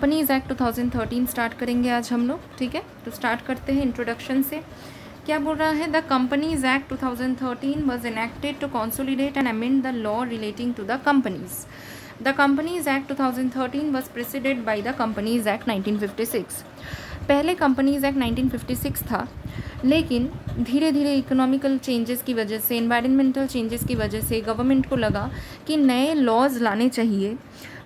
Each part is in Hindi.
कंपनीज एक्ट 2013 स्टार्ट करेंगे आज हम लोग, ठीक है। तो स्टार्ट करते हैं इंट्रोडक्शन से। क्या बोल रहा है? The companies act 2013 was enacted to consolidate and amend the law relating to the companies. The companies act 2013 was preceded by the companies act 1956। पहले कंपनीज एक्ट 1956 था, लेकिन धीरे धीरे इकोनॉमिकल चेंजेस की वजह से, एनवायरमेंटल चेंजेस की वजह से गवर्नमेंट को लगा कि नए लॉज लाने चाहिए,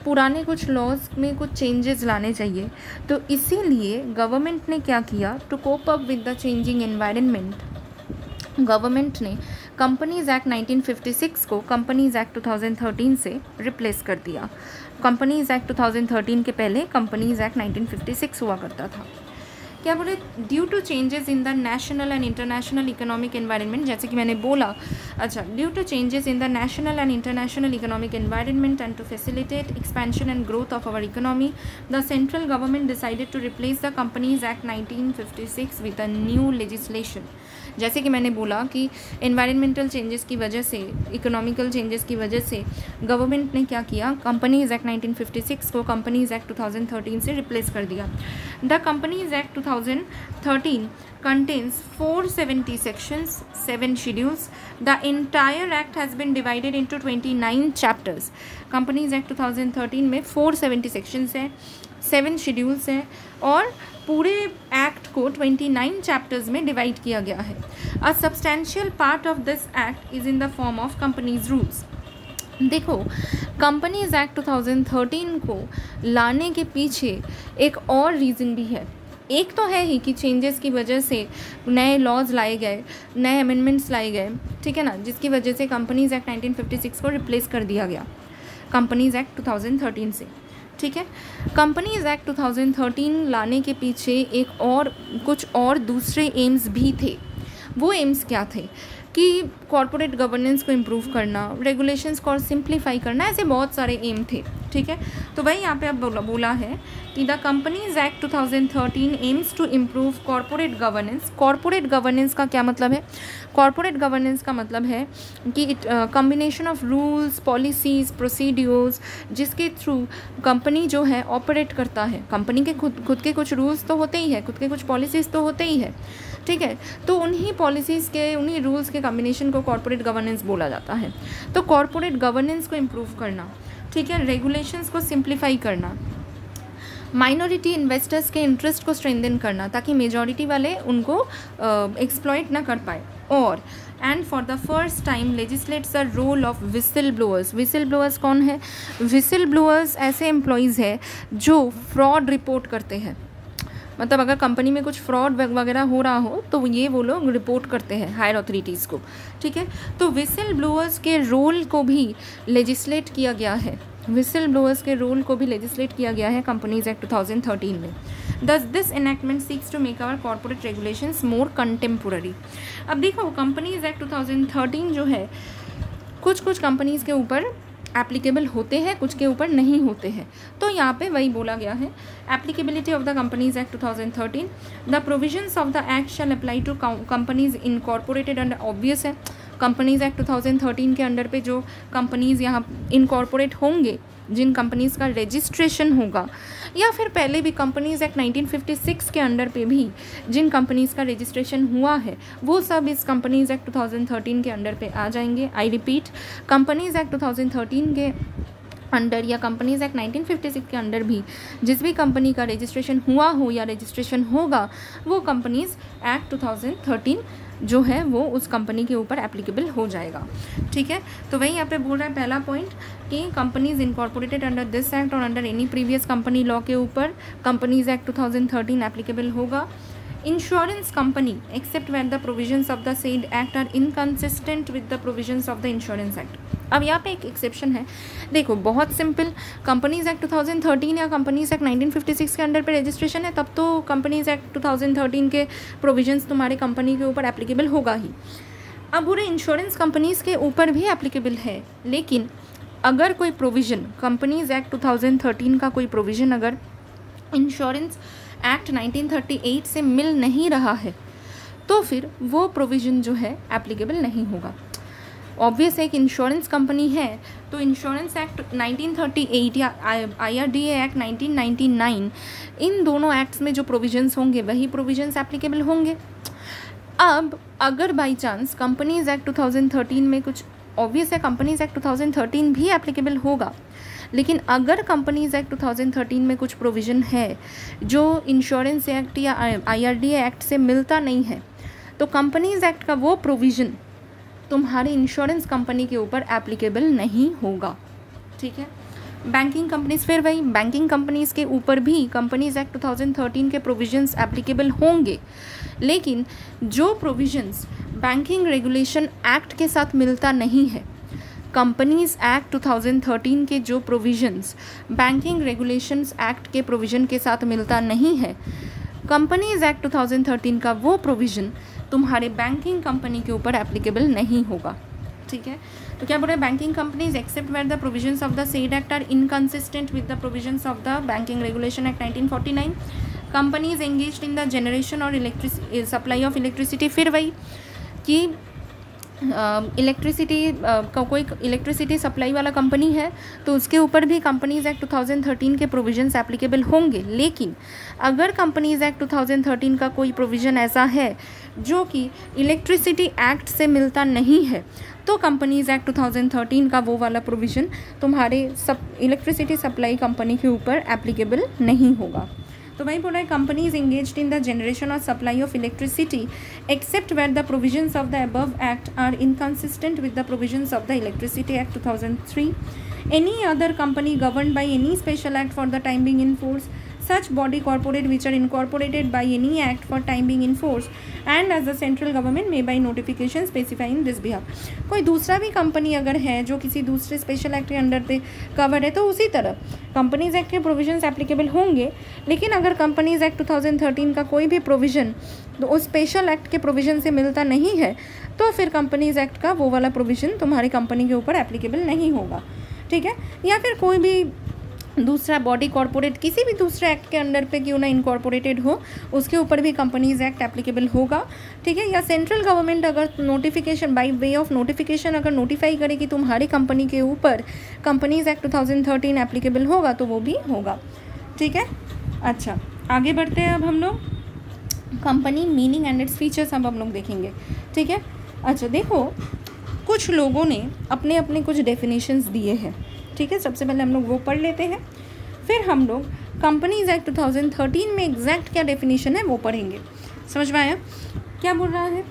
पुराने कुछ लॉज में कुछ चेंजेस लाने चाहिए। तो इसीलिए गवर्नमेंट ने क्या किया, to cope up with the changing environment, government ने कंपनीज एक्ट 1956 को कंपनीज एक्ट 2013 से रिप्लेस कर दिया। कंपनीज एक्ट 2013 के पहले कंपनीज एक्ट 1956 हुआ करता था। क्या बोले? Due to changes in the national and international economic environment, जैसे कि मैंने बोला, अच्छा, due to changes in the national and international economic environment and to facilitate expansion and growth of our economy, the central government decided to replace the companies act 1956 with a new legislation. जैसे कि मैंने बोला कि एनवायरमेंटल चेंजेस की वजह से, इकोनॉमिकल चेंजेस की वजह से गवर्नमेंट ने क्या किया, कंपनीज एक्ट 1956 को कंपनीज एक्ट 2013 से रिप्लेस कर दिया। The companies act 2013 contains 470 sections, 7 schedules. The entire act has been divided into 29 chapters. Companies act 2013 में 470 sections हैं, 7 schedules हैं और पूरे एक्ट को 29 चैप्टर्स में डिवाइड किया गया है। A substantial part of this act is in the form of companies rules. देखो, कंपनीज एक्ट 2013 को लाने के पीछे एक और रीज़न भी है। एक तो है ही कि चेंजेस की वजह से नए लॉज लाए गए, नए अमेंडमेंट्स लाए गए, ठीक है ना, जिसकी वजह से कंपनीज एक्ट 1956 को रिप्लेस कर दिया गया कंपनीज एक्ट 2013 से, ठीक है। कंपनीज एक्ट 2013 लाने के पीछे एक और कुछ और दूसरे एम्स भी थे। वो एम्स क्या थे कि कॉरपोरेट गवर्नेंस को इम्प्रूव करना, रेगुलेशंस को और सिंप्लीफाई करना, ऐसे बहुत सारे एम थे, ठीक है। तो वही यहाँ पे अब बोला है कि the companies act 2013 aims to improve corporate governance. Corporate governance का क्या मतलब है? कॉरपोरेट गवर्नेंस का मतलब है कि combination of rules, policies, procedures, जिसके थ्रू कंपनी जो है ऑपरेट करता है। कंपनी के खुद के कुछ रूल्स तो होते ही है, खुद के कुछ पॉलिसीज़ तो होते ही है, ठीक है। तो उन्हीं पॉलिसीज़ के, उन्हीं रूल्स के कम्बिनेशन को कॉरपोरेट गवर्नेंस बोला जाता है। तो कॉरपोरेट गवर्नेंस को इम्प्रूव करना, ठीक है, रेगुलेशंस को सिंप्लीफाई करना, माइनॉरिटी इन्वेस्टर्स के इंटरेस्ट को स्ट्रेंथन करना ताकि मेजॉरिटी वाले उनको एक्सप्लॉइट ना कर पाए, और and for the first time legislates the role of whistle blowers. Whistle blowers कौन है? विसिल ब्लोअर्स ऐसे एम्प्लॉयज़ है जो फ्रॉड रिपोर्ट करते हैं। मतलब अगर कंपनी में कुछ फ्रॉड वगैरह हो रहा हो तो ये वो लोग रिपोर्ट करते हैं हायर अथॉरिटीज़ को, ठीक है। तो विसिल ब्लोअर्स के रोल को भी लेजिस्लेट किया गया है, विसिल ब्लोअर्स के रोल को भी लेजिस्लेट किया गया है कंपनीज एक्ट 2013 में। Thus this enactment seeks to make our corporate regulations more contemporary. अब देखो, कंपनीज एक्ट 2013 जो है कुछ कंपनीज़ के ऊपर एप्लीकेबल होते हैं, कुछ के ऊपर नहीं होते हैं। तो यहाँ पे वही बोला गया है, applicability of the companies act 2013, the provisions of the act shall apply to companies incorporated under, obvious है कंपनीज एक्ट 2013 के अंडर पे जो कंपनीज़ यहाँ इनकॉर्पोरेट होंगे, जिन कंपनीज़ का रजिस्ट्रेशन होगा, या फिर पहले भी कंपनीज एक्ट 1956 के अंडर पे भी जिन कंपनीज़ का रजिस्ट्रेशन हुआ है, वो सब इस कंपनीज एक्ट 2013 के अंडर पे आ जाएंगे। आई रिपीट, कंपनीज एक्ट 2013 के अंडर या कंपनीज एक्ट 1956 के अंडर भी जिस भी कंपनी का रजिस्ट्रेशन हुआ हो या रजिस्ट्रेशन होगा, वो कंपनीज एक्ट 2013 जो है वो उस कंपनी के ऊपर एप्लीकेबल हो जाएगा, ठीक है। तो वही यहाँ पे बोल रहा है पहला पॉइंट कि companies incorporated under this act और under any previous company law के ऊपर कंपनीज एक्ट 2013 एप्लीकेबल होगा। Insurance company except where the provisions of the said act are inconsistent with the provisions of the insurance act. अब यहाँ पे एक एक्सेप्शन है, देखो बहुत सिंपल, कंपनीज एक्ट 2013 या कंपनीज एक्ट 1956 के अंडर पे रजिस्ट्रेशन है, तब तो कंपनीज एक्ट 2013 के प्रोविजंस तुम्हारे कंपनी के ऊपर एप्लीकेबल होगा ही। अब पूरे इंश्योरेंस कंपनीज़ के ऊपर भी एप्लीकेबल है, लेकिन अगर कोई प्रोविज़न कंपनीज एक्ट 2013 का कोई प्रोविज़न अगर इंश्योरेंस एक्ट 1938 से मिल नहीं रहा है, तो फिर वो प्रोविज़न जो है एप्लीकेबल नहीं होगा। ऑब्वियस है कि इंश्योरेंस कंपनी है तो इंश्योरेंस एक्ट 1938 या IRDA एक्ट 1999, इन दोनों एक्ट्स में जो प्रोविजंस होंगे वही प्रोविजंस एप्लीकेबल होंगे। अब अगर बाई चांस कंपनीज एक्ट 2013 में कुछ, ऑब्वियस है कंपनीज एक्ट 2013 भी एप्लीकेबल होगा, लेकिन अगर कंपनीज एक्ट 2013 में कुछ प्रोविज़न है जो इंश्योरेंस एक्ट या IRDA एक्ट से मिलता नहीं है, तो कंपनीज एक्ट का वो प्रोविज़न तुम्हारे इंश्योरेंस कंपनी के ऊपर एप्लीकेबल नहीं होगा। ठीक है। बैंकिंग कंपनीज, फिर वही बैंकिंग कंपनीज के ऊपर भी कंपनीज एक्ट 2013 के प्रोविजंस एप्लीकेबल होंगे, लेकिन जो प्रोविजंस बैंकिंग रेगुलेशन एक्ट के साथ मिलता नहीं है, कंपनीज एक्ट 2013 के जो प्रोविजंस बैंकिंग रेगुलेशंस एक्ट के प्रोविज़न के साथ मिलता नहीं है, कंपनीज एक्ट 2013 का वो प्रोविज़न तुम्हारे बैंकिंग कंपनी के ऊपर एप्लीकेबल नहीं होगा। ठीक है। तो क्या बोल रहे हैं, banking companies except where the provisions of the said act are inconsistent with the provisions of the banking regulation act 1949, companies engaged in the generation और सप्लाई ऑफ इलेक्ट्रिसिटी, फिर वही कि इलेक्ट्रिसिटी का कोई इलेक्ट्रिसिटी सप्लाई वाला कंपनी है तो उसके ऊपर भी कंपनीज एक्ट 2013 के प्रोविजंस एप्लीकेबल होंगे। लेकिन अगर कंपनीज एक्ट 2013 का कोई प्रोविज़न ऐसा है जो कि इलेक्ट्रिसिटी एक्ट से मिलता नहीं है, तो कंपनीज एक्ट 2013 का वो वाला प्रोविज़न तुम्हारे इलेक्ट्रिसिटी सप्लाई कंपनी के ऊपर एप्लीकेबल नहीं होगा। तो वही बोल रहा है, companies engaged in the generation और supply of electricity except where the provisions of the above act are inconsistent with the provisions of the electricity act 2003, any other company governed by any special act for the time being in force, such body corporate which are incorporated by any act for time being in force and as the central government may by notification specify in this behalf। कोई दूसरा भी कंपनी अगर है जो किसी दूसरे स्पेशल एक्ट के अंडर पे कवर है तो उसी तरह कंपनीज एक्ट के प्रोविजंस एप्लीकेबल होंगे। लेकिन अगर कंपनीज एक्ट 2013 का कोई भी प्रोविज़न तो उस स्पेशल एक्ट के प्रोविज़न से मिलता नहीं है, तो फिर कंपनीज एक्ट का वो वाला प्रोविज़न तुम्हारी कंपनी के ऊपर एप्लीकेबल नहीं होगा। ठीक है। या फिर कोई भी दूसरा बॉडी कॉर्पोरेट किसी भी दूसरे एक्ट के अंडर पे क्यों ना इनकॉर्पोरेटेड हो, उसके ऊपर भी कंपनीज एक्ट एप्लीकेबल होगा। ठीक है। या सेंट्रल गवर्नमेंट अगर notification by way of notification अगर नोटिफाई करे कि तुम्हारी कंपनी के ऊपर कंपनीज एक्ट 2013 एप्लीकेबल होगा तो वो भी होगा। ठीक है। अच्छा, आगे बढ़ते हैं। अब हम लोग company meaning and its features अब हम लोग देखेंगे। ठीक है। अच्छा देखो, कुछ लोगों ने अपने अपने कुछ डेफिनेशंस दिए हैं। ठीक है। सबसे पहले हम लोग वो पढ़ लेते हैं, फिर हम लोग कंपनीज एक्ट 2013 में एग्जैक्ट क्या डेफिनेशन है वो पढ़ेंगे। समझ में आया क्या बोल रहा है?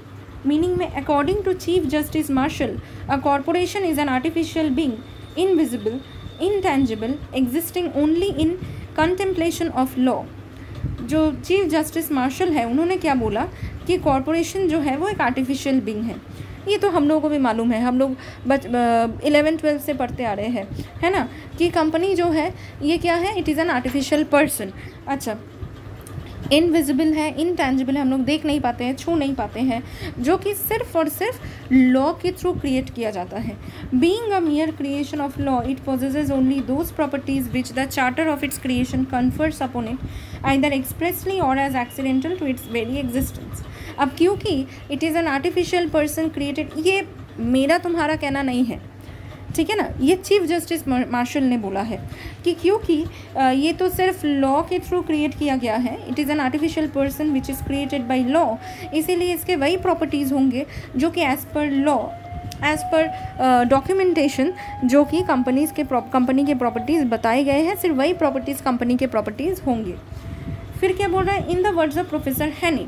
मीनिंग में, according to chief justice Marshall, a corporation is an artificial being, invisible, intangible, existing only in contemplation of law. जो चीफ जस्टिस मार्शल है उन्होंने क्या बोला कि कॉर्पोरेशन जो है वो एक आर्टिफिशियल बीइंग है। ये तो हम लोगों को भी मालूम है, हम लोग 11-12 से पढ़ते आ रहे हैं, है ना, कि कंपनी जो है ये क्या है, it is an artificial person. अच्छा, इनविजिबल है, इनटेंजिबल है, हम लोग देख नहीं पाते हैं, छू नहीं पाते हैं, जो कि सिर्फ और सिर्फ लॉ के थ्रू क्रिएट किया जाता है। Being a mere creation of law, it possesses only those properties which the charter of its creation confers upon it, either expressly और as accidental to its very existence. अब क्योंकि it is an artificial person created, ये मेरा तुम्हारा कहना नहीं है, ठीक है ना, ये चीफ जस्टिस मार्शल ने बोला है कि क्योंकि ये तो सिर्फ लॉ के थ्रू क्रिएट किया गया है, it is an artificial person which is created by law, इसीलिए इसके वही प्रॉपर्टीज़ होंगे जो कि as per law, as per documentation जो कि कंपनी के प्रॉपर्टीज़ बताए गए हैं, सिर्फ वही प्रॉपर्टीज़ कंपनी के प्रॉपर्टीज़ होंगे। फिर क्या बोल रहा है? In the words of professor हैनी,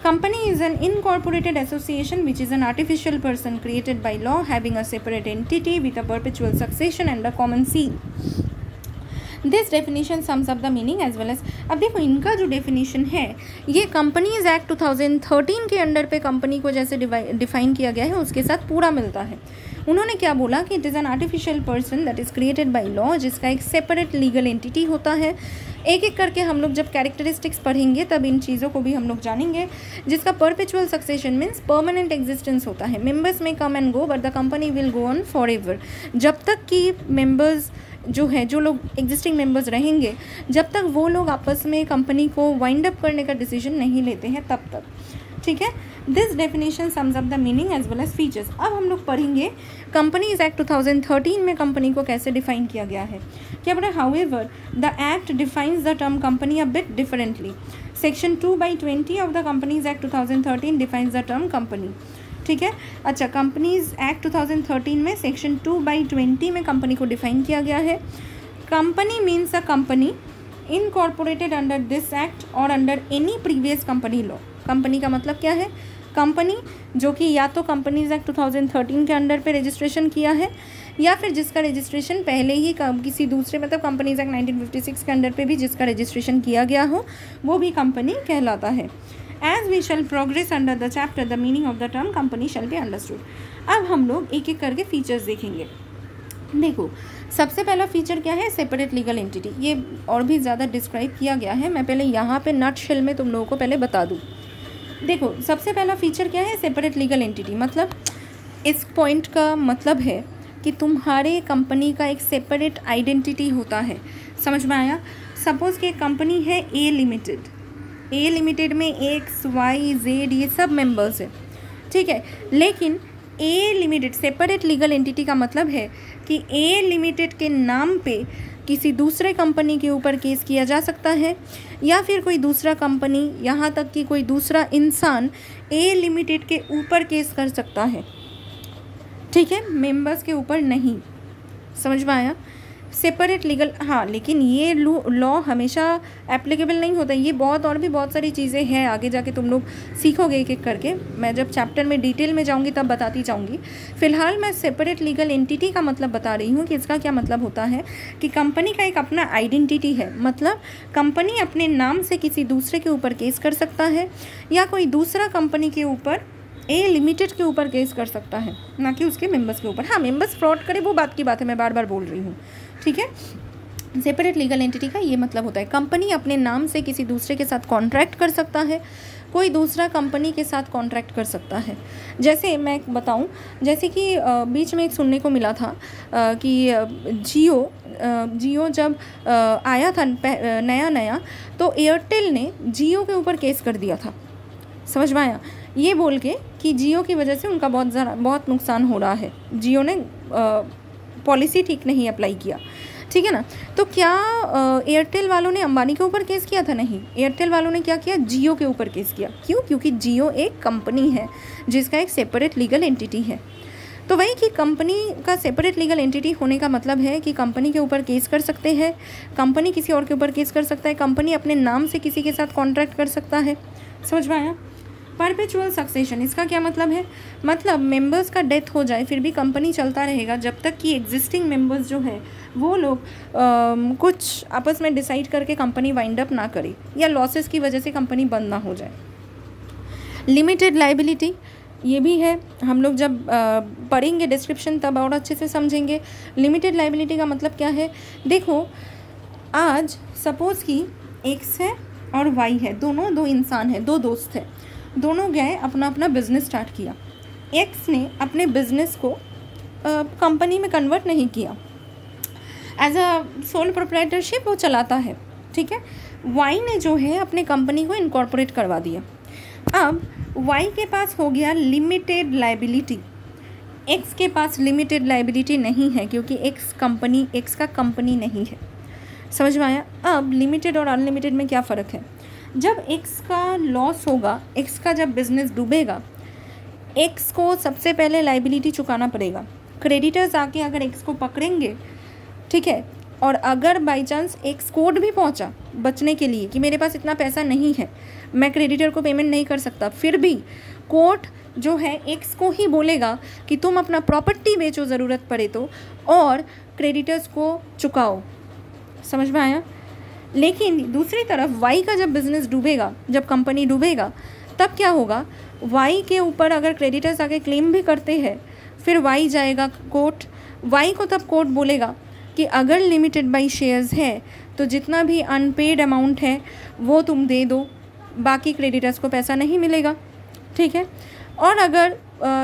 company is an incorporated association which is an artificial person created by law having a separate entity with a perpetual succession and a common seal. This definition sums up the meaning as well as, अब देखो इनका जो डेफिनेशन है ये कंपनीज एक्ट 2013 के अंडर पे कंपनी को जैसे डिफाइन किया गया है उसके साथ पूरा मिलता है। उन्होंने क्या बोला कि it is an artificial person that is created by law, जिसका एक सेपरेट लीगल एंटिटी होता है। एक एक करके हम लोग जब कैरेक्टरिस्टिक्स पढ़ेंगे तब इन चीज़ों को भी हम लोग जानेंगे। जिसका perpetual succession means permanent existence होता है। मेंबर्स में come and go but the company will go on for ever, जब तक कि मेंबर्स जो है, जो लोग एग्जिस्टिंग मेंबर्स रहेंगे, जब तक वो लोग आपस में कंपनी को वाइंड अप करने का डिसीजन नहीं लेते हैं तब तक। ठीक है। This definition sums up the meaning as well as features. अब हम लोग पढ़ेंगे कंपनीज एक्ट 2013 में कंपनी को कैसे डिफाइन किया गया है। क्या बोला, however the act defines the term company a bit differently. Section 2/20 of the companies act 2013 defines the term company. ठीक है, अच्छा, कंपनीज एक्ट 2013 में सेक्शन 2/20 में कंपनी को डिफाइन किया गया है। Company means a company incorporated under this act और under any previous company law. Company का मतलब क्या है, कंपनी जो कि या तो कंपनीज एक्ट 2013 के अंडर पे रजिस्ट्रेशन किया है या फिर जिसका रजिस्ट्रेशन पहले ही किसी दूसरे, मतलब कंपनीज एक्ट 1956 के अंडर पे भी जिसका रजिस्ट्रेशन किया गया हो वो भी कंपनी कहलाता है। As we shall progress under the chapter the meaning of the term company shall be understood. अब हम लोग एक एक करके फीचर्स देखेंगे। देखो, सबसे पहला फीचर क्या है, सेपरेट लीगल एंटिटी। ये और भी ज़्यादा डिस्क्राइब किया गया है, मैं पहले यहाँ पे नट शेल में तुम लोगों को पहले बता दूँ। देखो, सबसे पहला फीचर क्या है, सेपरेट लीगल एंटिटी। मतलब इस पॉइंट का मतलब है कि तुम्हारे कंपनी का एक सेपरेट आइडेंटिटी होता है। समझ में आया। सपोज़ कि एक कंपनी है ए लिमिटेड, ए लिमिटेड में एक्स वाई जेड ये सब मेंबर्स है, ठीक है। लेकिन ए लिमिटेड सेपरेट लीगल एंटिटी का मतलब है कि ए लिमिटेड के नाम पे किसी दूसरे कंपनी के ऊपर केस किया जा सकता है या फिर कोई दूसरा कंपनी, यहाँ तक कि कोई दूसरा इंसान ए लिमिटेड के ऊपर केस कर सकता है, ठीक है, मेंबर्स के ऊपर नहीं। समझ में आया। सेपरेट लीगल, हाँ, लेकिन ये लॉ हमेशा एप्लीकेबल नहीं होता। ये और भी बहुत सारी चीज़ें हैं, आगे जाके तुम लोग सीखोगे एक एक करके। मैं जब चैप्टर में डिटेल में जाऊंगी तब बताती जाऊंगी। फिलहाल मैं सेपरेट लीगल एंटिटी का मतलब बता रही हूँ कि इसका क्या मतलब होता है कि कंपनी का एक अपना आइडेंटिटी है। मतलब कंपनी अपने नाम से किसी दूसरे के ऊपर केस कर सकता है या कोई दूसरा कंपनी के ऊपर ए लिमिटेड के ऊपर केस कर सकता है, ना कि उसके मेंबर्स के ऊपर। हाँ, मेंबर्स फ्रॉड करे वो बात की बात है, मैं बार बार बोल रही हूँ, ठीक है। सेपरेट लीगल एंटिटी का ये मतलब होता है कंपनी अपने नाम से किसी दूसरे के साथ कॉन्ट्रैक्ट कर सकता है, कोई दूसरा कंपनी के साथ कॉन्ट्रैक्ट कर सकता है। जैसे मैं बताऊं, जैसे कि बीच में एक सुनने को मिला था कि जियो जब आया था नया तो एयरटेल ने जियो के ऊपर केस कर दिया था। समझ में आया। ये बोल के कि जियो की वजह से उनका बहुत नुकसान हो रहा है, जियो ने पॉलिसी ठीक नहीं अप्लाई किया, ठीक है ना। तो क्या एयरटेल वालों ने अंबानी के ऊपर केस किया था? नहीं, एयरटेल वालों ने क्या किया, जियो के ऊपर केस किया। क्यों? क्योंकि जियो एक कंपनी है जिसका एक सेपरेट लीगल एंटिटी है। तो वही कि कंपनी का सेपरेट लीगल एंटिटी होने का मतलब है कि कंपनी के ऊपर केस कर सकते हैं, कंपनी किसी और के ऊपर केस कर सकता है, कंपनी अपने नाम से किसी के साथ कॉन्ट्रैक्ट कर सकता है। समझ में आया। परपेचुअल सक्सेशन, इसका क्या मतलब है, मतलब मेंबर्स का डेथ हो जाए फिर भी कंपनी चलता रहेगा जब तक कि एग्जिस्टिंग मेंबर्स जो है वो लोग कुछ आपस में डिसाइड करके कंपनी वाइंड अप ना करे या लॉसेस की वजह से कंपनी बंद ना हो जाए। लिमिटेड लाइबिलिटी, ये भी है, हम लोग जब पढ़ेंगे डिस्क्रिप्शन तब और अच्छे से समझेंगे। लिमिटेड लाइबिलिटी का मतलब क्या है, देखो आज सपोज़ कि एक्स है और वाई है, दोनों दो इंसान हैं, दो दोस्त हैं, दोनों गए अपना अपना बिजनेस स्टार्ट किया। एक्स ने अपने बिजनेस को कंपनी में कन्वर्ट नहीं किया, एज अ सोल प्रोप्राइटरशिप वो चलाता है, ठीक है। वाई ने जो है अपने कंपनी को इनकॉर्पोरेट करवा दिया। अब वाई के पास हो गया लिमिटेड लाइबिलिटी, एक्स के पास लिमिटेड लाइबिलिटी नहीं है क्योंकि एक्स का कंपनी नहीं है। समझ में आया। अब लिमिटेड और अनलिमिटेड में क्या फ़र्क है, जब एक्स का लॉस होगा, एक्स का जब बिजनेस डूबेगा, एक्स को सबसे पहले लाइबिलिटी चुकाना पड़ेगा। क्रेडिटर्स आके अगर एक्स को पकड़ेंगे, ठीक है, और अगर बाई चांस एक्स कोर्ट भी पहुंचा बचने के लिए कि मेरे पास इतना पैसा नहीं है, मैं क्रेडिटर को पेमेंट नहीं कर सकता, फिर भी कोर्ट जो है एक्स को ही बोलेगा कि तुम अपना प्रॉपर्टी बेचो ज़रूरत पड़े तो, और क्रेडिटर्स को चुकाओ। समझ में आया। लेकिन दूसरी तरफ वाई का जब बिज़नेस डूबेगा, जब कंपनी डूबेगा, तब क्या होगा, वाई के ऊपर अगर क्रेडिटर्स आके क्लेम भी करते हैं, फिर वाई जाएगा कोर्ट। वाई को तब कोर्ट बोलेगा कि अगर लिमिटेड बाई शेयर्स है तो जितना भी अनपेड अमाउंट है वो तुम दे दो, बाकी क्रेडिटर्स को पैसा नहीं मिलेगा, ठीक है। और अगर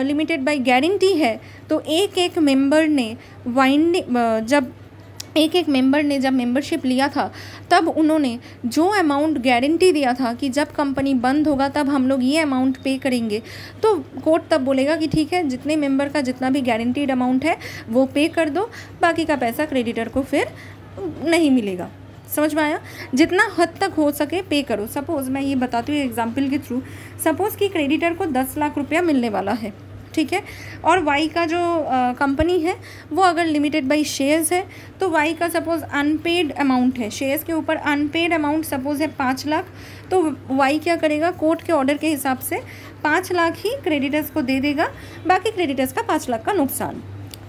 लिमिटेड बाई गारंटी है तो एक एक मेंबर ने जब एक एक मेंबर ने जब मेंबरशिप लिया था तब उन्होंने जो अमाउंट गारंटी दिया था कि जब कंपनी बंद होगा तब हम लोग ये अमाउंट पे करेंगे, तो कोर्ट तब बोलेगा कि ठीक है, जितने मेंबर का जितना भी गारंटीड अमाउंट है वो पे कर दो, बाकी का पैसा क्रेडिटर को फिर नहीं मिलेगा। समझ में आया? जितना हद तक हो सके पे करो। सपोज़ मैं ये बताती हूँ एग्जाम्पल के थ्रू, सपोज़ कि क्रेडिटर को 10 लाख रुपया मिलने वाला है, ठीक है, और वाई का जो कंपनी है वो अगर लिमिटेड बाई शेयर्स है तो वाई का सपोज़ अनपेड अमाउंट है, शेयर्स के ऊपर अनपेड अमाउंट सपोज़ है 5 लाख, तो वाई क्या करेगा, कोर्ट के ऑर्डर के हिसाब से 5 लाख ही क्रेडिटर्स को दे देगा, बाकी क्रेडिटर्स का 5 लाख का नुकसान।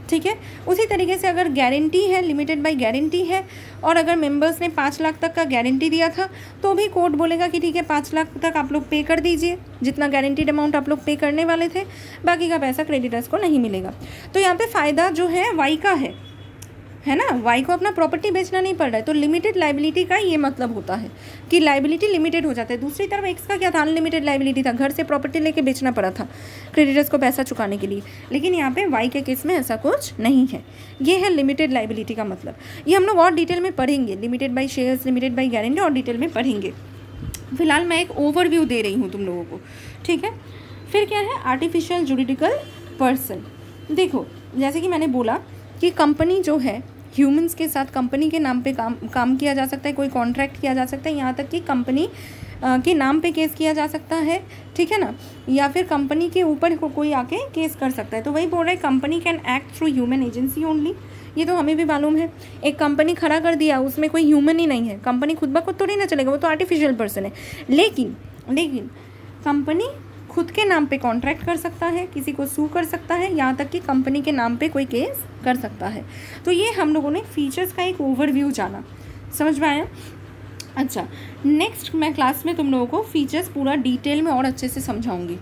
ठीक है, उसी तरीके से अगर गारंटी है, लिमिटेड बाई गारंटी है, और अगर मेंबर्स ने 5 लाख तक का गारंटी दिया था तो भी कोर्ट बोलेगा कि ठीक है 5 लाख तक आप लोग पे कर दीजिए, जितना गारंटीड अमाउंट आप लोग पे करने वाले थे, बाकी का पैसा क्रेडिटर्स को नहीं मिलेगा। तो यहाँ पे फ़ायदा जो है वाई का है ना, वाई को अपना प्रॉपर्टी बेचना नहीं पड़ रहा है। तो लिमिटेड लाइबिलिटी का ये मतलब होता है कि लाइबिलिटी लिमिटेड हो जाता है। दूसरी तरफ एक्स का क्या था, अनलिमिटेड लाइबिलिटी था, घर से प्रॉपर्टी लेके बेचना पड़ा था क्रेडिटर्स को पैसा चुकाने के लिए, लेकिन यहाँ पे वाई के केस में ऐसा कुछ नहीं है। ये है लिमिटेड लाइबिलिटी का मतलब। ये हम लोग और डिटेल में पढ़ेंगे, limited by shares, limited by guarantee और डिटेल में पढ़ेंगे। फिलहाल मैं एक ओवरव्यू दे रही हूँ तुम लोगों को, ठीक है। फिर क्या है, आर्टिफिशियल जुरिडिकल पर्सन। देखो जैसे कि मैंने बोला कि कंपनी जो है ह्यूमंस के साथ कंपनी के नाम पे काम किया जा सकता है, कोई कॉन्ट्रैक्ट किया जा सकता है, यहाँ तक कि कंपनी के नाम पे केस किया जा सकता है, ठीक है ना, या फिर कंपनी के ऊपर कोई आके केस कर सकता है। तो वही बोल रहे हैं company can act through human agency only. ये तो हमें भी मालूम है, एक कंपनी खड़ा कर दिया, उसमें कोई ह्यूमन ही नहीं है, कंपनी खुद ब खुद थोड़ी ना चलेगा, वो तो आर्टिफिशियल पर्सन है। लेकिन कंपनी खुद के नाम पे कॉन्ट्रैक्ट कर सकता है, किसी को सू कर सकता है, यहाँ तक कि कंपनी के नाम पे कोई केस कर सकता है। तो ये हम लोगों ने फीचर्स का एक ओवरव्यू जाना, समझ में आया? अच्छा, नेक्स्ट मैं क्लास में तुम लोगों को फीचर्स पूरा डिटेल में और अच्छे से समझाऊंगी।